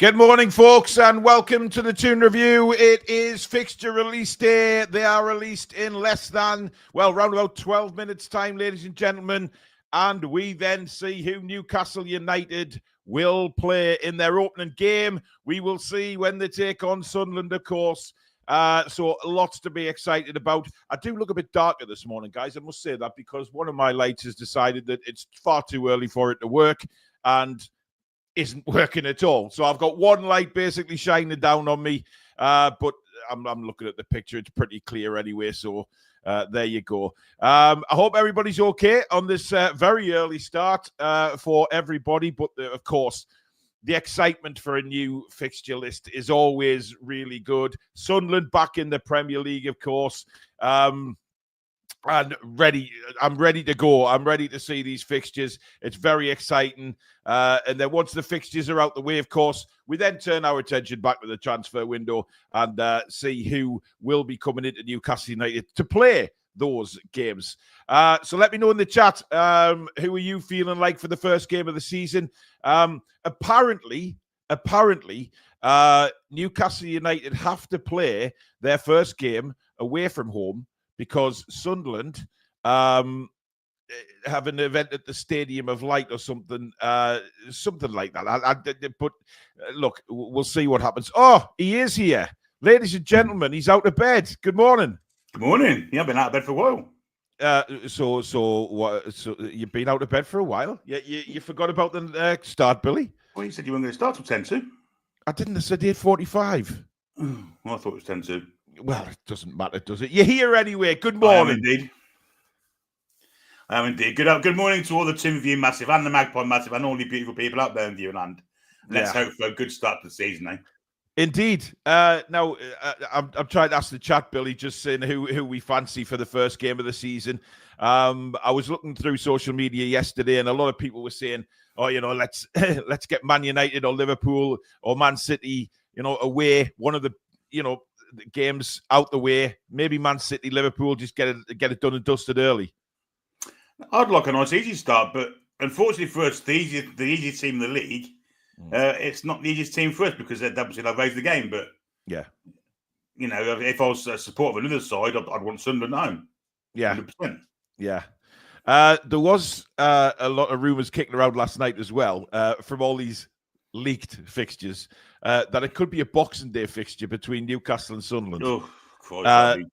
Good morning, folks, and welcome to the Toon Review. It is fixture release day. They are released in less than, round about 12 minutes' time, ladies and gentlemen. And we then see who Newcastle United will play in their opening game. We will see when they take on Sunderland, of course. So lots to be excited about. I do look a bit darker this morning, guys. I must say that because one of my lights has decided that it's far too early for it to work and isn't working at all. So I've got one light basically shining down on me, but I'm looking at the picture. It's pretty clear anyway, so there you go. I hope everybody's okay on this very early start for everybody, but of course, the excitement for a new fixture list is always really good. Sunderland back in the Premier League, of course. And ready. I'm ready to go. I'm ready to see these fixtures. It's very exciting. And then once the fixtures are out the way, of course, we then turn our attention back to the transfer window and see who will be coming into Newcastle United to play those games. So let me know in the chat, who are you feeling like for the first game of the season? Apparently, Newcastle United have to play their first game away from home because Sunderland have an event at the Stadium of Light or something like that. But look, we'll see what happens. Oh, he is here. Ladies and gentlemen, he's out of bed. Good morning. Good morning. Yeah, I've been out of bed for a while. So you've been out of bed for a while? You forgot about the start, Billy? Well, you said you weren't going to start till 10 to. I didn't. I said 8:45. Well, I thought it was 10 to. Well, it doesn't matter, does it? You're here anyway. Good morning. I am indeed. Good morning to all the Toon Review Massive and the Magpie Massive and all the beautiful people out there in Viewland. Let's hope for a good start to the season, eh? Indeed. Now, I'm trying to ask the chat, Billy, just saying who we fancy for the first game of the season. I was looking through social media yesterday, and a lot of people were saying, "Oh, let's get Man United or Liverpool or Man City, away. One of the the games out the way. Maybe Man City, Liverpool, just get it done and dusted early." I'd like a nice easy start, but unfortunately for us, the easiest team in the league. It's not the easiest team for us because they've raised the game. But yeah, if I was a supporter of another side, I'd want Sunderland home. Yeah, 100%. Yeah. There was a lot of rumours kicking around last night as well from all these leaked fixtures that it could be a Boxing Day fixture between Newcastle and Sunderland. Oh, Christ,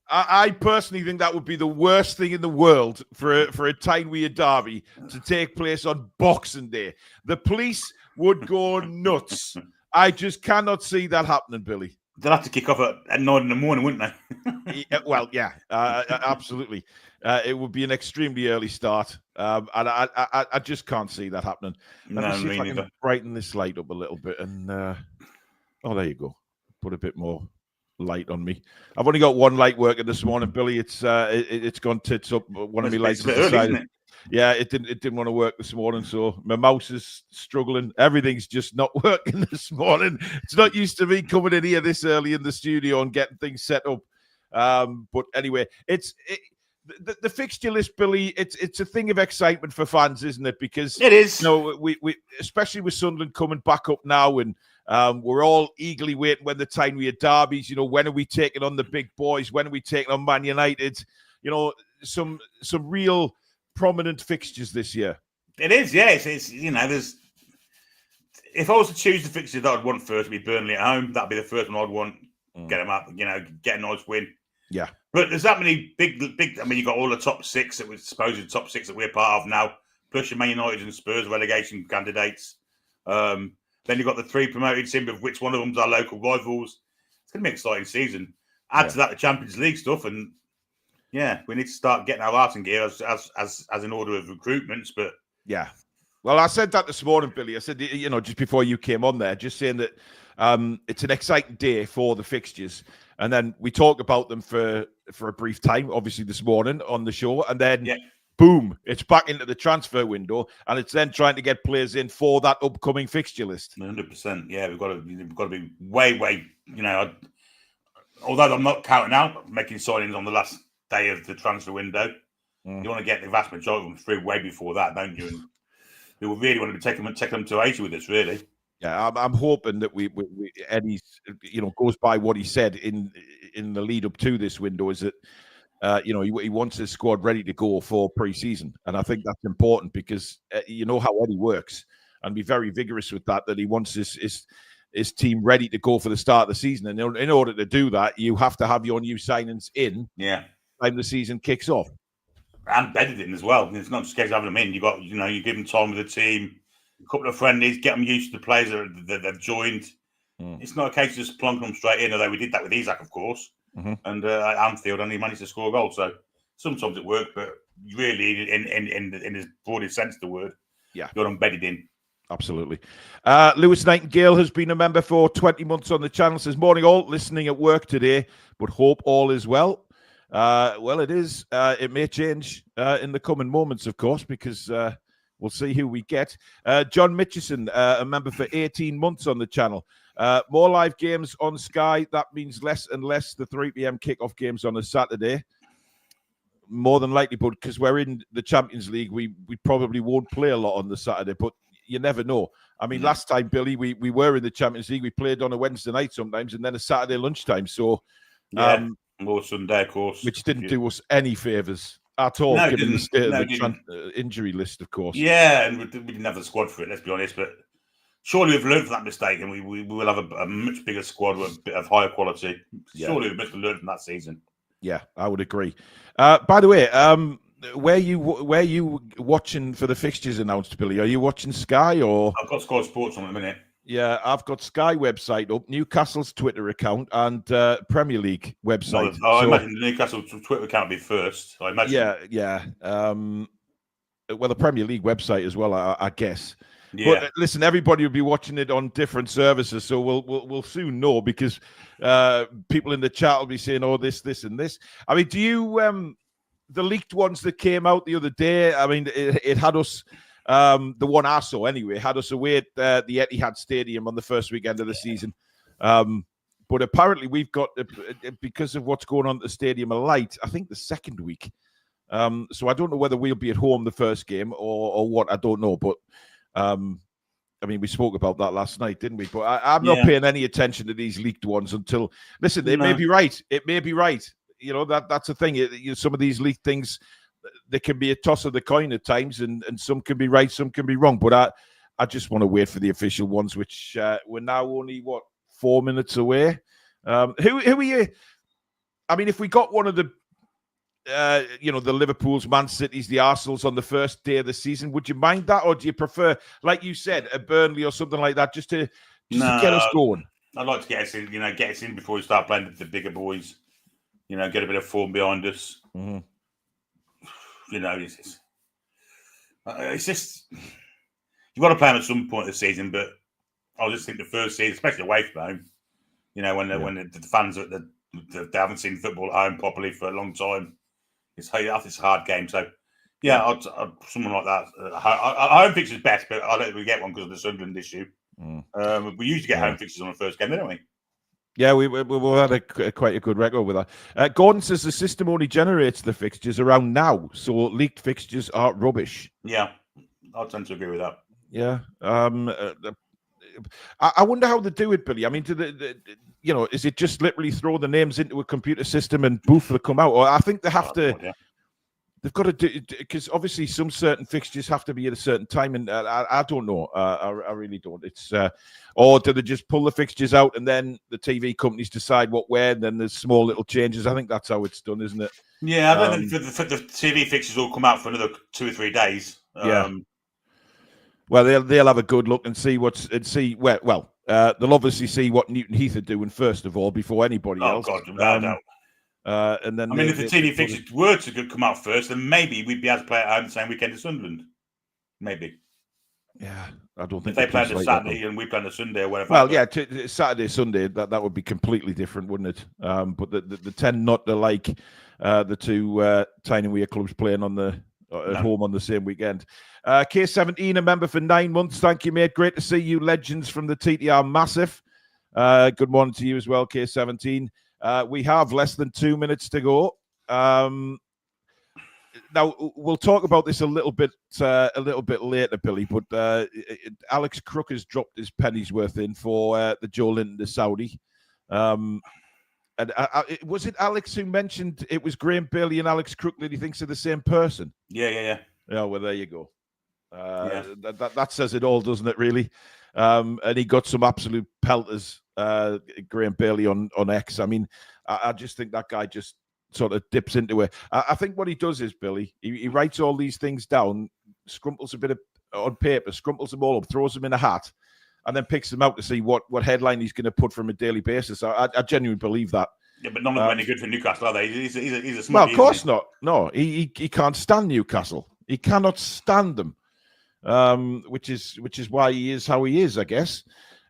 I personally think that would be the worst thing in the world for a Tyne-Wear derby to take place on Boxing Day. The police would go nuts. I just cannot see that happening, Billy. They'll have to kick off at 9 in the morning, wouldn't they? Absolutely. It would be an extremely early start. And I just can't see that happening. Let me see if I can brighten this light up a little bit. And there you go. Put a bit more light on me. I've only got one light working this morning, Billy. It's gone tits up. One of my lights has decided. Yeah, it didn't want to work this morning, so my mouse is struggling. Everything's just not working this morning. It's not used to me coming in here this early in the studio and getting things set up. But anyway, the fixture list, Billy. It's a thing of excitement for fans, isn't it? Because it is. We especially with Sunderland coming back up now, and we're all eagerly waiting when the Tyne-Wear derbies. When are we taking on the big boys? When are we taking on Man United? Some real prominent fixtures this year. It is, yes. It's there's. If I was to choose the fixture that I'd want first, it'd be Burnley at home. That'd be the first one I'd want. Get them up, get a nice win. Yeah. But there's that many big. I mean, you got all the top six that we're supposed top six that we're part of now, plus your Man United and Spurs relegation candidates. Then you've got the three promoted teams, of which one of them's our local rivals. It's going to be an exciting season. Add to that the Champions League stuff, and yeah, we need to start getting our arts in gear as an order of recruitments. But yeah, well, I said that this morning, Billy. I said, just before you came on there, just saying that it's an exciting day for the fixtures, and then we talk about them for a brief time, obviously this morning on the show, and then boom, it's back into the transfer window, and it's then trying to get players in for that upcoming fixture list. 100%. Yeah, we've got to be way. Although I'm not counting out making signings on the last day of the transfer window, you want to get the vast majority of them through way before that, don't you? And we really want to be taking them to Asia with us, really. Yeah, I'm hoping that we Eddie's, goes by what he said in the lead up to this window, is that he wants his squad ready to go for pre-season, and I think that's important because you know how Eddie works, and be very vigorous with that. That he wants his team ready to go for the start of the season, and in order to do that, you have to have your new signings in. Yeah, time the season kicks off, and bedded in as well. It's not just a case of having them in. You give them time with the team, a couple of friendlies, get them used to the players that they've joined. It's not a case of just plonking them straight in, although we did that with Isaac, of course. And at Anfield, and he managed to score a goal. So sometimes it worked, but really, in the broadest sense of the word, you're embedded in. Absolutely. Lewis Nightingale has been a member for 20 months on the channel. Says, morning all, listening at work today, but hope all is well. Well, it is. It may change in the coming moments, of course, because we'll see who we get. John Mitchison, a member for 18 months on the channel. More live games on Sky. That means less and less the 3 p.m. kickoff games on a Saturday. More than likely, but because we're in the Champions League, we probably won't play a lot on the Saturday, but you never know. I mean, last time, Billy, we were in the Champions League. We played on a Wednesday night sometimes and then a Saturday lunchtime. So, more Sunday, of course. Which didn't do us any favours at all, given the state of the injury list, of course. Yeah, and we didn't have the squad for it, let's be honest, but surely we've learned from that mistake, and we will have a much bigger squad with a bit of higher quality. Surely we've learned from that season. Yeah, I would agree. By the way, where you watching for the fixtures announced, Billy? Are you watching Sky or? I've got Sky Sports on at the minute. Yeah, I've got Sky website up, Newcastle's Twitter account, and Premier League website. I imagine the Newcastle Twitter account will be first. I imagine. Yeah. Well, the Premier League website as well, I guess. Yeah. But listen, everybody will be watching it on different services, so we'll soon know, because people in the chat will be saying, "Oh, this, and this." I mean, do you the leaked ones that came out the other day? I mean, it had us. The one I saw anyway had us away at the Etihad Stadium on the first weekend of the season. But apparently we've got, because of what's going on at the Stadium of Light, I think the second week. So I don't know whether we'll be at home the first game or what. I don't know. But I mean, we spoke about that last night, didn't we? But I'm not paying any attention to these leaked ones until, listen, it may be right. It may be right. You know, that's the thing. Some of these leaked things, there can be a toss of the coin at times, and some can be right, some can be wrong. But I just want to wait for the official ones, which we're now only 4 minutes away. Who are you? I mean, if we got one of the the Liverpools, Man Cities, the Arsenals on the first day of the season, would you mind that, or do you prefer, like you said, a Burnley or something like that, just to get us going? I'd like to get us in. Get us in before we start playing the bigger boys. Get a bit of form behind us. Mm-hmm. It's just you've got to play them at some point of the season. But I just think the first season, especially away from home, when the fans they haven't seen football at home properly for a long time, it's a hard game. So I'd someone like that. Home fixtures best, but I don't think we get one because of the Sunderland issue. We usually get home fixtures on the first game, don't we? Yeah, we had quite a good record with that. Gordon says the system only generates the fixtures around now, so leaked fixtures are rubbish. Yeah, I tend to agree with that. Yeah. I wonder how they do it, Billy. I mean, is it just literally throw the names into a computer system and boof, they come out? Or I think they have to. Yeah. They've got to do, because obviously some certain fixtures have to be at a certain time, and I don't know. I really don't. It's or do they just pull the fixtures out and then the TV companies decide where, and then there's small little changes? I think that's how it's done, isn't it? Yeah, I don't think the TV fixtures will come out for another 2 or 3 days. Well, they'll have a good look and see they'll obviously see what Newton Heath are doing first of all before anybody else. Oh God, no. And then if the TV fixtures were to come out first, then maybe we'd be able to play at home the same weekend as Sunderland. Maybe. Yeah, I don't think if they played on Saturday and we played on Sunday or whatever. Well, yeah, Saturday, Sunday, that would be completely different, wouldn't it? But they tend not to like the two tiny weird clubs playing at home on the same weekend. K17, a member for 9 months. Thank you, mate. Great to see you, legends from the TTR. Massive. Good morning to you as well, K17. We have less than 2 minutes to go. now we'll talk about this a little bit later, Billy. But Alex Crook has dropped his pennies worth in for the Joe Linton to Saudi. And was it Alex who mentioned it was Graham Bailey and Alex Crook that he thinks are the same person? Yeah. Yeah, well, there you go. That says it all, doesn't it, really? And he got some absolute pelters, Graham Bailey on X. I mean, I just think that guy just sort of dips into it. I think what he does is, Billy, he writes all these things down, scrumples a bit on paper, scrumples them all up, throws them in a hat, and then picks them out to see what headline he's going to put from a daily basis. I genuinely believe that. Yeah, but none of them any good for Newcastle, are they? He's a smart. Well, of course not. No, he can't stand Newcastle. He cannot stand them, which is why he is how he is, I guess.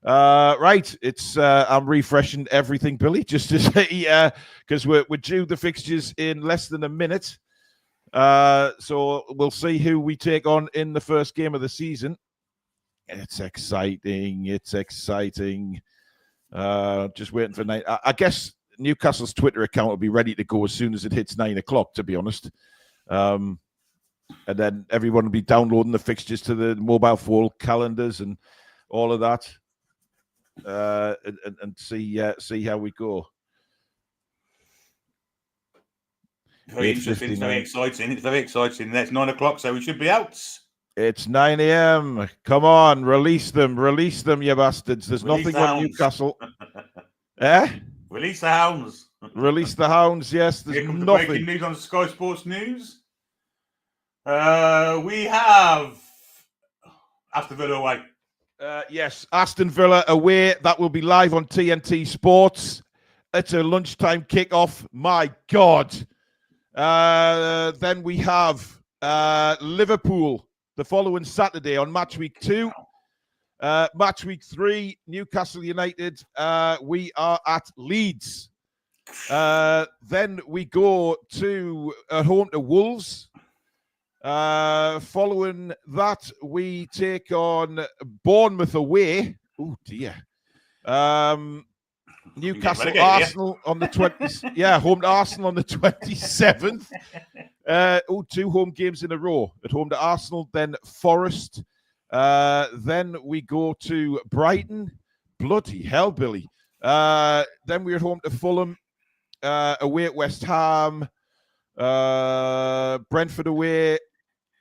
Right, it's I'm refreshing everything, Billy, just to say because we're due the fixtures in less than a minute. So we'll see who we take on in the first game of the season. It's exciting. It's exciting. Just waiting for night. I guess Newcastle's Twitter account will be ready to go as soon as it hits 9 o'clock, to be honest. And then everyone will be downloading the fixtures to the mobile phone calendars and all of that. And see how we go. Very interesting. It's very exciting. It's very exciting. It's 9 o'clock, so we should be out. It's 9 a.m. Come on, release them, you bastards. There's nothing on Newcastle. Release the hounds. Release the hounds. Yes, there's Here comes nothing. The breaking news on Sky Sports News. We have Aston Villa away. Yes, Aston Villa away. That will be live on TNT Sports. It's a lunchtime kickoff. My God. Then we have Liverpool the following Saturday on match week 2. Match week 3, Newcastle United. We are at Leeds. Then we go to home to Wolves. Following that, we take on Bournemouth away. Oh dear. Newcastle Arsenal on the 20th. Yeah, home to Arsenal on the 27th. 2 home games in a row. At home to Arsenal, then Forest. Then we go to Brighton. Bloody hell, Billy. Then we're at home to Fulham. Away at West Ham. Brentford away.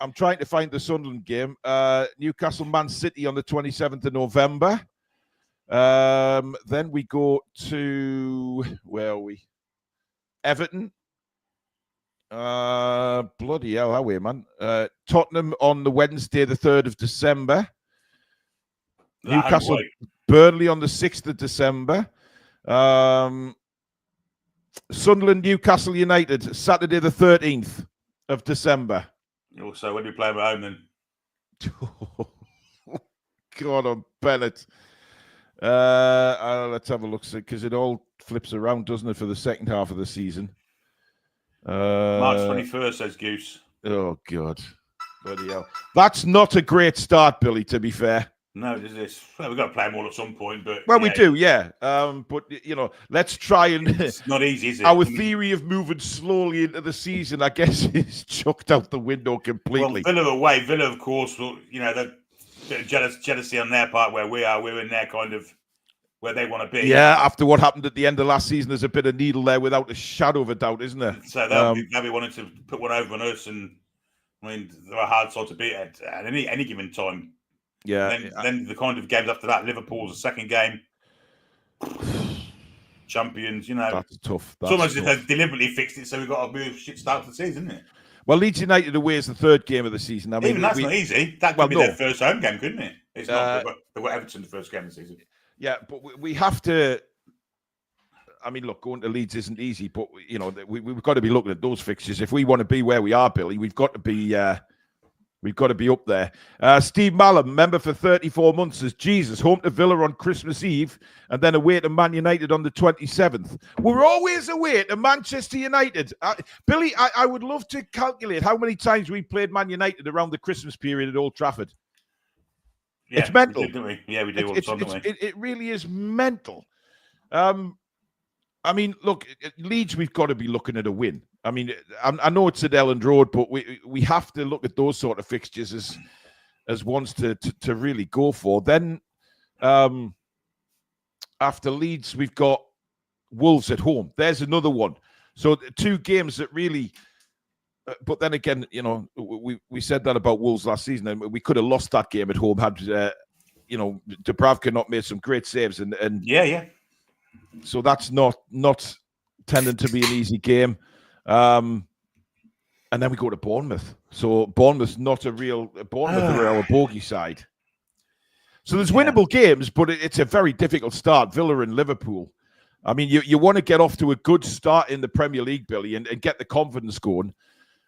I'm trying to find the Sunderland game. Newcastle Man City on the 27th of November. Then we go to, where are we? Everton. Bloody hell, are we, man? Tottenham on the Wednesday, the 3rd of December. Newcastle, Burnley on the 6th of December. Sunderland, Newcastle United, Saturday, the 13th of December. Also, when do we play them at home then? God on Bennett. Let's have a look, because it all flips around, doesn't it, for the second half of the season? March 21st, says Goose. Oh, God. Bloody hell. That's not a great start, Billy, to be fair. No, it is. Well, we've got to play them all at some point, but we do, yeah. But let's try and. It's not easy, is it? Our theory of moving slowly into the season, I guess, is chucked out the window completely. Well, Villa away. Villa, of course, they're jealousy on their part where we are. We're in their kind of where they want to be. Yeah, after what happened at the end of last season, there's a bit of needle there without a shadow of a doubt, isn't there? So they'll be wanting to put one over on us, and I mean they're a hard side to beat at any given time. Yeah. Then the kind of games after that, Liverpool's the second game. Champions, That's tough. It's almost as if they've deliberately fixed it, so we've got a real shit start to the season, isn't it? Well, Leeds United away is the 3rd game of the season. I mean, even that's not easy. That could be their first home game, couldn't it? It's not. They've got Everton the first game of the season. Yeah, but we have to. I mean, look, going to Leeds isn't easy, but we've got to be looking at those fixtures. If we want to be where we are, Billy, we've got to be up there. Steve Mallam, member for 34 months, says, Jesus, home to Villa on Christmas Eve and then away to Man United on the 27th. We're always away to Manchester United. Billy, I would love to calculate how many times we played Man United around the Christmas period at Old Trafford. Yeah, it's mental. We do, don't we? Yeah, we do all the time, don't we? It really is mental. I mean, look, Leeds, we've got to be looking at a win. I mean, I know it's at Elland Road, but we have to look at those sort of fixtures as ones to really go for. Then after Leeds, we've got Wolves at home. There's another one. So 2 games that really. But then again, you know, we said that about Wolves last season, and we could have lost that game at home had you know, Dubravka not made some great saves, and yeah. So that's not tending to be an easy game. And then we go to Bournemouth. So Bournemouth's not a real Bournemouth are our bogey side. So there's winnable games, but it's a very difficult start. Villa and Liverpool. I mean, you want to get off to a good start in the Premier League, Billy, and get the confidence going.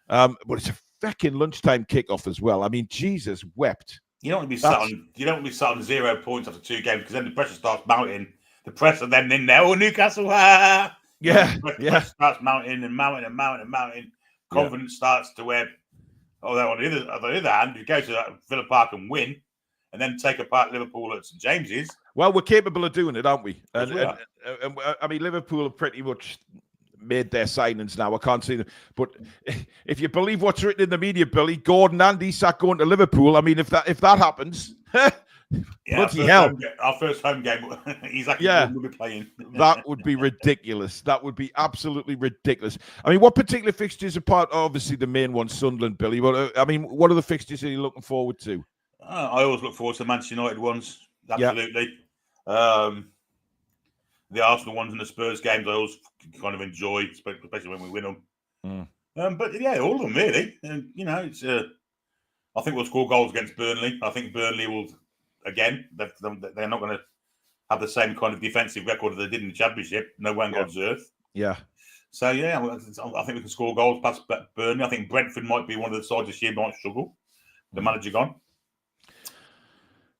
But it's a fucking lunchtime kickoff as well. I mean, Jesus wept. You don't want to be sat on 0 points after 2 games, because then the pressure starts mounting. The pressure then in there, Newcastle, yeah. Pressure starts mounting and mounting. Confidence starts to where, although on the other hand, you go to Villa Park and win, and then take apart Liverpool at St James's. Well, we're capable of doing it, aren't we? And I mean, Liverpool have pretty much made their signings now. I can't see them. But if you believe what's written in the media, Billy, Gordon and Isak going to Liverpool, I mean, if that happens, bloody hell. Our first home game, Isak will be playing. That would be ridiculous. That would be absolutely ridiculous. I mean, what particular fixtures apart? Obviously, the main one, Sunderland, Billy. But I mean, what are the fixtures are you looking forward to? I always look forward to the Manchester United ones. Absolutely. The Arsenal ones and the Spurs games, I always kind of enjoy, especially when we win them. But yeah, all of them really. And you know, it's. I think we'll score goals against Burnley. I think Burnley will again. They're not going to have the same kind of defensive record that they did in the Championship. No way on God's earth. Yeah. So yeah, I think we can score goals past Burnley. I think Brentford might be one of the sides this year might struggle. The manager gone.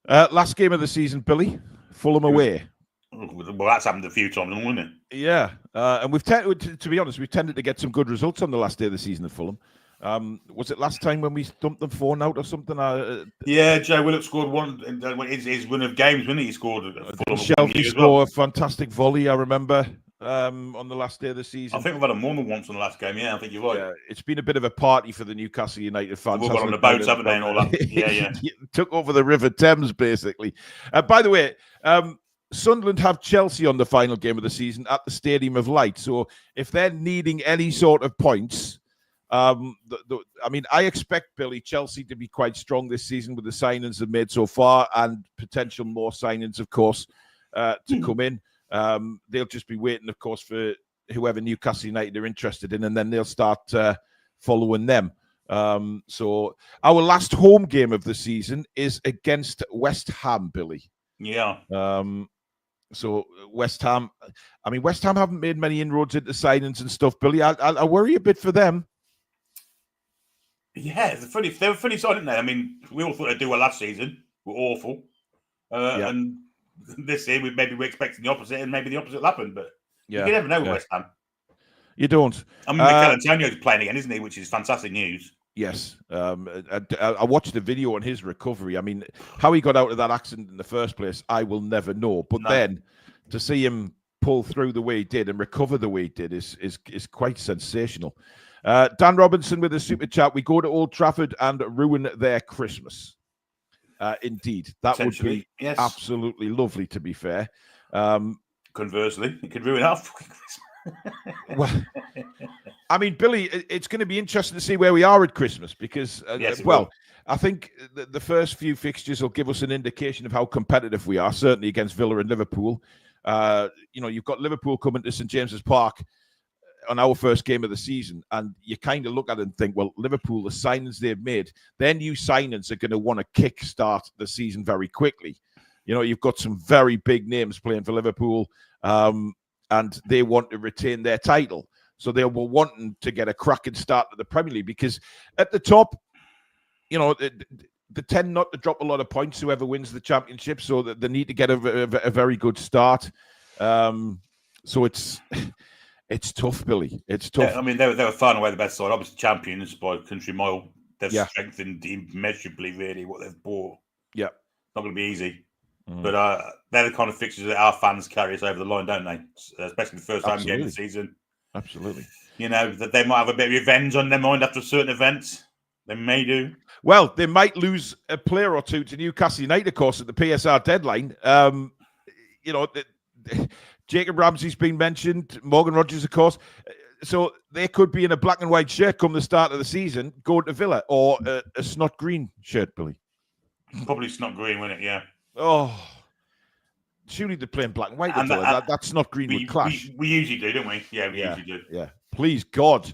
Last game of the season, Billy. Fulham away. Well, that's happened a few times, hasn't it? Yeah, and we've tended, to be honest, we've tended to get some good results on the last day of the season at Fulham. Was it last time when we dumped them 4-0 or something? Yeah, Joe Willock scored one. His win of games, wasn't he? He scored. Shelby scored a fantastic volley, I remember, on the last day of the season. I think we've had a more than once on the last game. Yeah, I think you're right. Yeah, it's been a bit of a party for the Newcastle United fans. We've got on the boats, haven't they, and all that. Yeah. Took over the River Thames, basically. By the way, Sunderland have Chelsea on the final game of the season at the Stadium of Light. So if they're needing any sort of points, I mean, I expect, Billy, Chelsea to be quite strong this season with the signings they've made so far and potential more signings, of course, to come in. They'll just be waiting, of course, for whoever Newcastle United are interested in, and then they'll start following them. So our last home game of the season is against West Ham, Billy. Yeah. So West Ham, I mean, West Ham haven't made many inroads into signings and stuff, Billy. I worry a bit for them. Yeah, they were funny side, didn't they? I mean, we all thought they'd do well last season. We're awful. And this year, maybe we're expecting the opposite, and maybe the opposite will happen. But you never know with West Ham. You don't. I mean, Mikel Antonio's playing again, isn't he? Which is fantastic news. Yes. I watched the video on his recovery. I mean, how he got out of that accident in the first place, I will never know. But then to see him pull through the way he did and recover the way he did is quite sensational. Dan Robinson with a super chat. We go to Old Trafford and ruin their Christmas. Indeed. That would be absolutely lovely, to be fair. Conversely, it could ruin our Christmas. Well, I mean, Billy, it's going to be interesting to see where we are at Christmas because, I think the first few fixtures will give us an indication of how competitive we are, certainly against Villa and Liverpool. You've got Liverpool coming to St James's Park on our first game of the season, and you kind of look at it and think, well, Liverpool, the signings they've made, their new signings are going to want to kick-start the season very quickly. You know, you've got some very big names playing for Liverpool, and they want to retain their title. So they were wanting to get a cracking start to the Premier League because at the top, you know, they tend not to drop a lot of points, whoever wins the championship, so that they need to get a very good start. So it's tough, Billy. It's tough. Yeah, I mean, they were far and away the best side. Obviously, champions by a country mile. They've strengthened immeasurably, really, what they've bought. Yeah. Not going to be easy. But they're the kind of fixtures that our fans carry us over the line, don't they? Especially the first home game of the season. Absolutely. You know, that they might have a bit of revenge on their mind after certain events. They may do. Well, they might lose a player or two to Newcastle United, of course, at the PSR deadline. You know, Jacob Ramsey's been mentioned, Morgan Rogers, of course. So they could be in a black and white shirt come the start of the season, going to Villa, or a snot green shirt, Billy. Probably snot green, wouldn't it? Yeah. Oh, surely they're playing black and white. And that's not green would clash. We usually do, don't we? Yeah, we usually do. Yeah. Please, God.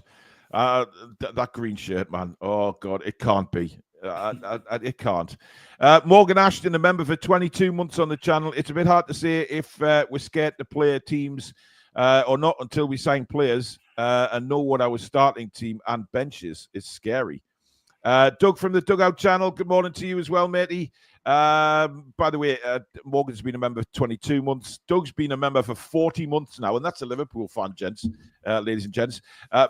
That green shirt, man. Oh, God, it can't be. It can't. Morgan Ashton, a member for 22 months on the channel. It's a bit hard to say if we're scared to play teams or not until we sign players and know what our starting team and benches is scary. Doug from the Dugout channel, good morning to you as well, matey. By the way, Morgan's been a member for 22 months. Doug's been a member for 40 months now, and that's a Liverpool fan, gents, ladies and gents.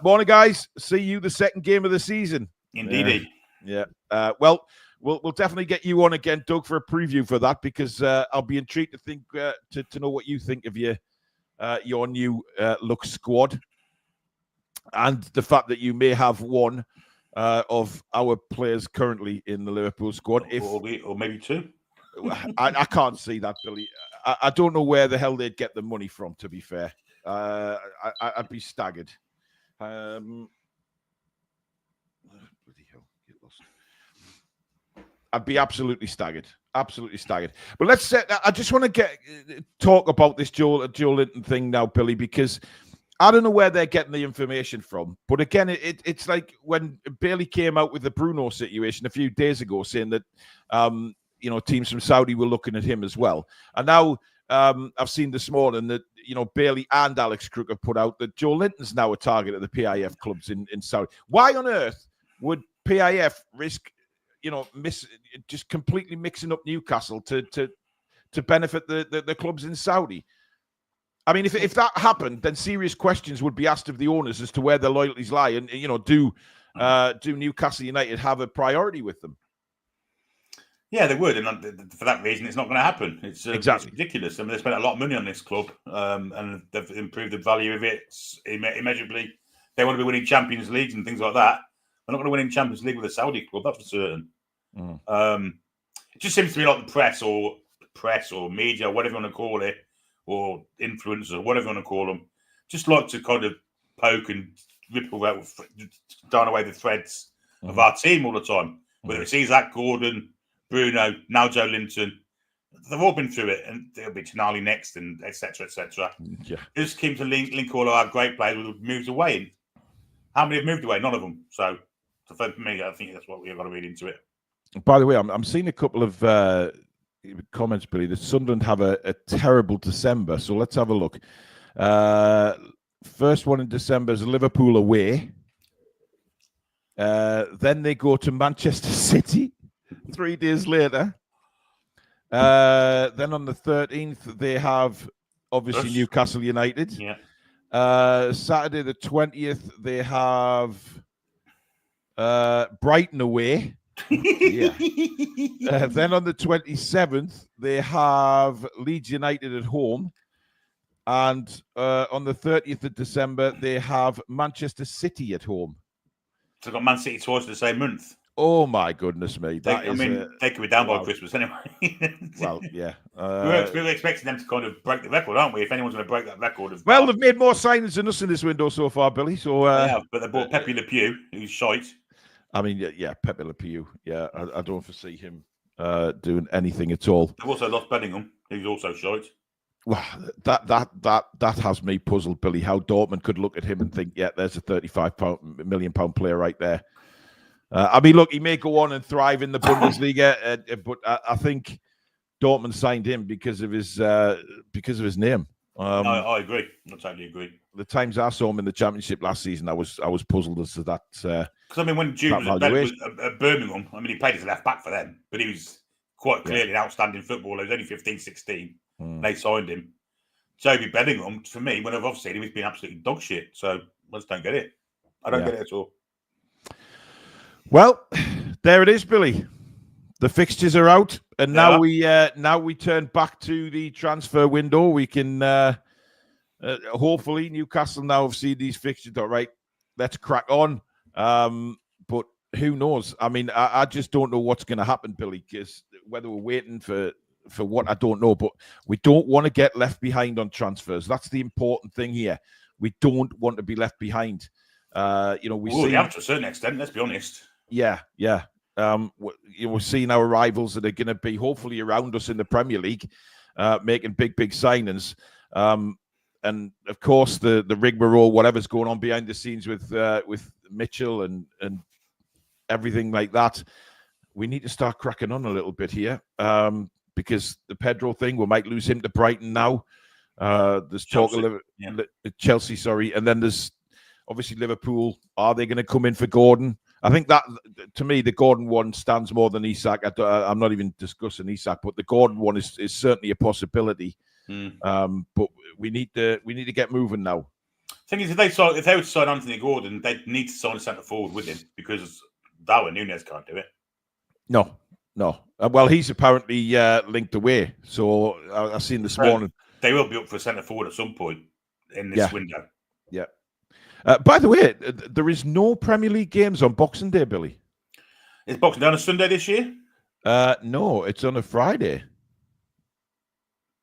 Morning, guys. See you the second game of the season. Indeedy. Yeah. Well, we'll definitely get you on again, Doug, for a preview for that, because I'll be intrigued to think to know what you think of your new look squad, and the fact that you may have one of our players currently in the Liverpool squad, or maybe two. I can't see that, Billy. I don't know where the hell they'd get the money from, to be fair. I'd be staggered. Bloody hell, get lost. I'd be absolutely staggered. Absolutely staggered. But let's say, I just want to talk about this Joe Linton thing now, Billy, because I don't know where they're getting the information from. But again, it's like when Bailey came out with the Bruno situation a few days ago, saying that teams from Saudi were looking at him as well. And now I've seen this morning that Bailey and Alex Crook have put out that Joe Linton's now a target of the PIF clubs in Saudi. Why on earth would PIF risk just completely mixing up Newcastle to benefit the clubs in Saudi? I mean, if that happened, then serious questions would be asked of the owners as to where their loyalties lie, and do Newcastle United have a priority with them? Yeah, they would, and for that reason, it's not going to happen. It's exactly ridiculous. I mean, they spent a lot of money on this club, and they've improved the value of it immeasurably. They want to be winning Champions Leagues and things like that. They're not going to win in Champions League with a Saudi club, that's for certain. It just seems to be like the press or media, whatever you want to call it, or influencers, whatever you want to call them, just like to kind of poke and ripple out, down away the threads of our team all the time. Whether it's Isaac, Gordon, Bruno, now Joe Linton, they've all been through it, and there'll be Tonali next, and etc. Yeah, it just came to link all of our great players who moved away. And how many have moved away? None of them. So for me, I think that's what we've got to read into it. By the way, I'm seeing a couple of comments, Billy, that Sunderland have a terrible December. So let's have a look. First one in December is Liverpool away. Then they go to Manchester City 3 days later. Then on the 13th, they have obviously Newcastle United. Yeah. Saturday the 20th, they have Brighton away. Yeah. Then on the 27th, they have Leeds United at home. And on the 30th of December, they have Manchester City at home. So they've got Man City twice in the same month. Oh, my goodness me. They could be down by Christmas anyway. Well, yeah. We're expecting them to kind of break the record, aren't we? If anyone's going to break that record. Well, they've made more signings than us in this window so far, Billy. So, yeah, but they bought Pepe Le Pew, who's shite. I mean, yeah, Pepe Le Pew. Yeah, I don't foresee him doing anything at all. They've also lost Bellingham, who's also shite. Well, that has me puzzled, Billy. How Dortmund could look at him and think, yeah, there's a £35 million player right there. I mean, look, he may go on and thrive in the Bundesliga, but I think Dortmund signed him because of his name. I agree. I totally agree. The times I saw him in the Championship last season, I was puzzled as to that. Because I mean, when Jude was at Birmingham, I mean, he played as a left back for them, but he was quite clearly an outstanding footballer. He was only 15, 16. They signed him. Joby Bellingham, for me, when I've obviously seen him, he's been absolutely dog shit. So I just don't get it. I don't get it at all. Well, there it is, Billy. The fixtures are out, and now we turn back to the transfer window. We can hopefully Newcastle now have seen these fixtures. All right, let's crack on. But who knows? I mean, I just don't know what's going to happen, Billy, because whether we're waiting for what, I don't know. But we don't want to get left behind on transfers. That's the important thing here. We don't want to be left behind. We have to a certain extent, let's be honest. Yeah. We're seeing our rivals that are going to be hopefully around us in the Premier League, making big signings. And of course, the rigmarole, whatever's going on behind the scenes with Mitchell and everything like that, we need to start cracking on a little bit here, because the Pedro thing, we might lose him to Brighton now. There's Chelsea. talk of Chelsea, sorry, and then there's obviously Liverpool. Are they going to come in for Gordon? I think that, to me, the Gordon one stands more than Isak. I'm not even discussing Isak, but the Gordon one is certainly a possibility. But we need to get moving now. The thing is, if they were to sign Anthony Gordon, they'd need to sign a centre forward with him, because Darwin Núñez can't do it. No. Well, he's apparently linked away. So I've seen this morning. They will be up for a centre forward at some point in this window. Yeah. By the way, there is no Premier League games on Boxing Day, Billy. Is Boxing Day on a Sunday this year? No, it's on a Friday.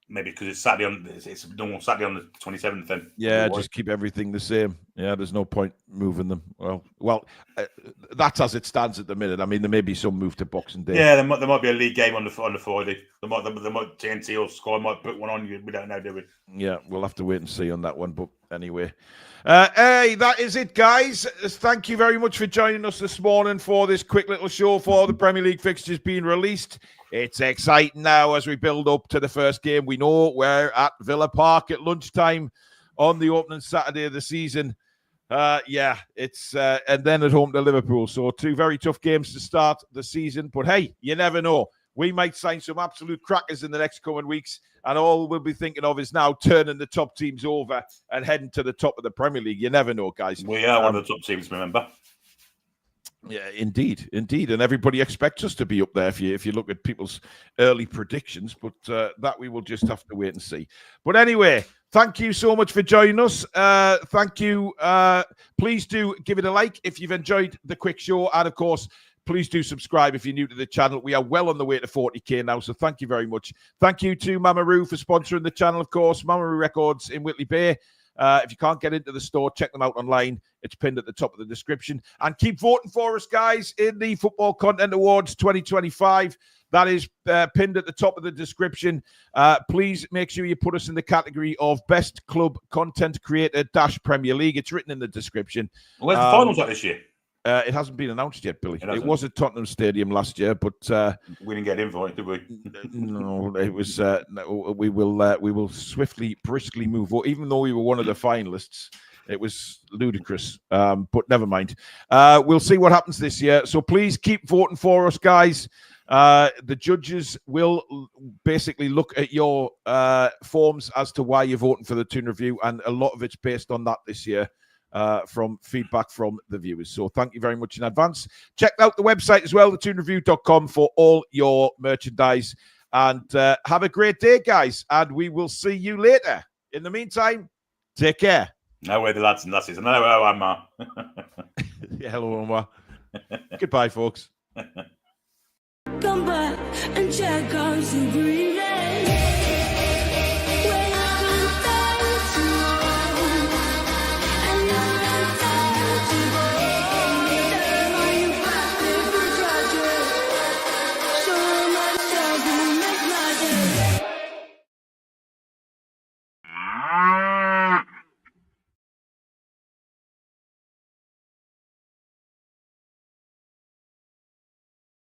Maybe because it's Saturday it's normal Saturday on the 27th. Then just keep everything the same. Yeah, there's no point moving them. Well, that's as it stands at the minute. I mean, there may be some move to Boxing Day. Yeah, there might be a league game on the Friday. There might TNT or Sky might put one on. We don't know, do we? Yeah, we'll have to wait and see on that one. But anyway, hey, that is it, guys. Thank you very much for joining us this morning for this quick little show for the Premier League fixtures being released. It's exciting now as we build up to the first game. We know we're at Villa Park at lunchtime on the opening Saturday of the season. It's and then at home to Liverpool. So 2 very tough games to start the season. But hey, you never know. We might sign some absolute crackers in the next coming weeks, and all we'll be thinking of is now turning the top teams over and heading to the top of the Premier League. You never know, guys. We are one of the top teams, remember? Yeah, indeed. And everybody expects us to be up there if you look at people's early predictions, but that we will just have to wait and see. But anyway, thank you so much for joining us. Thank you. Please do give it a like if you've enjoyed the quick show. And of course, please do subscribe if you're new to the channel. We are well on the way to 40k now, so thank you very much. Thank you to Mamaroo for sponsoring the channel, of course. Mamaroo Records in Whitley Bay. If you can't get into the store, check them out online. It's pinned at the top of the description. And keep voting for us, guys, in the Football Content Awards 2025. That is pinned at the top of the description. Please make sure you put us in the category of Best Club Content Creator - Premier League. It's written in the description. Where's the finals at this year? It hasn't been announced yet, Billy. It was at Tottenham Stadium last year, but we didn't get invited, did we? No, it was. We will swiftly, briskly move on. Even though we were one of the finalists, it was ludicrous. But never mind. We'll see what happens this year. So please keep voting for us, guys. The judges will basically look at your forms as to why you're voting for the Toon Review, and a lot of it's based on that this year. From feedback from the viewers. So thank you very much in advance. Check out the website as well, thetoonreview.com, for all your merchandise. And have a great day, guys. And we will see you later. In the meantime, take care. No way, the lads and lasses. And hello, Omar. Yeah, hello, Omar. Goodbye, folks. Come back and check out the green.